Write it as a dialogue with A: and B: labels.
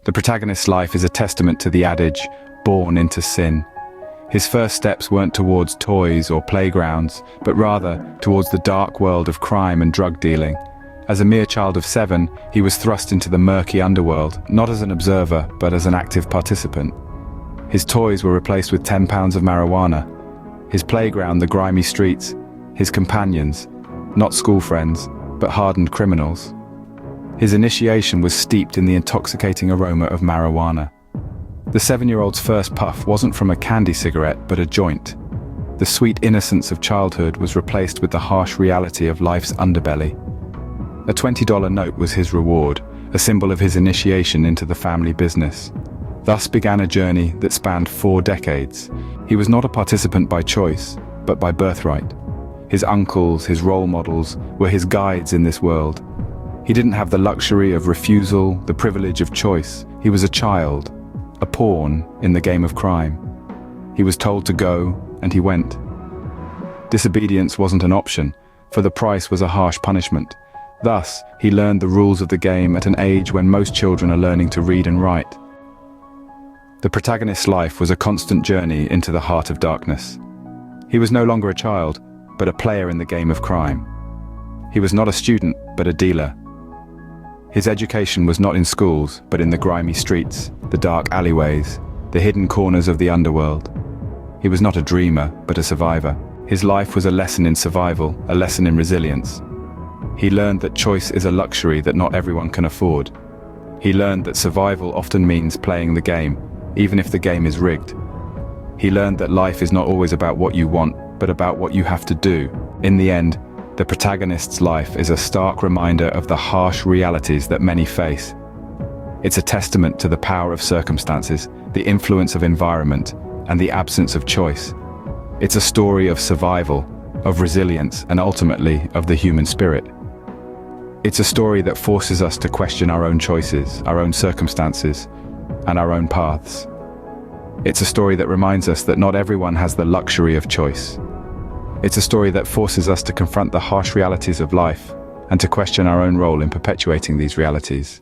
A: The protagonist's life is a testament to the adage, born into sin. His first steps weren't towards toys or playgrounds, but rather towards the dark world of crime and drug dealing. As a mere child of 7, he was thrust into the murky underworld, not as an observer, but as an active participant. His toys were replaced with 10 pounds of marijuana. His playground, the grimy streets. His companions, not school friends, but hardened criminals. His initiation was steeped in the intoxicating aroma of marijuana. The 7-year-old's first puff wasn't from a candy cigarette, but a joint. The sweet innocence of childhood was replaced with the harsh reality of life's underbelly. A $20 note was his reward, a symbol of his initiation into the family business. Thus began a journey that spanned 4 decades. He was not a participant by choice, but by birthright. His uncles, his role models, were his guides in this world. He didn't have the luxury of refusal, the privilege of choice. He was a child, a pawn in the game of crime. He was told to go, and he went. Disobedience wasn't an option, for the price was a harsh punishment. Thus, he learned the rules of the game at an age when most children are learning to read and write. The protagonist's life was a constant journey into the heart of darkness. He was no longer a child, but a player in the game of crime. He was not a student, but a dealer. His education was not in schools, but in the grimy streets, the dark alleyways, the hidden corners of the underworld. He was not a dreamer, but a survivor. His life was a lesson in survival, a lesson in resilience. He learned that choice is a luxury that not everyone can afford. He learned that survival often means playing the game, even if the game is rigged. He learned that life is not always about what you want, but about what you have to do. In the end, the protagonist's life is a stark reminder of the harsh realities that many face. It's a testament to the power of circumstances, the influence of environment, and the absence of choice. It's a story of survival, of resilience, and ultimately of the human spirit. It's a story that forces us to question our own choices, our own circumstances, and our own paths. It's a story that reminds us that not everyone has the luxury of choice. It's a story that forces us to confront the harsh realities of life and to question our own role in perpetuating these realities.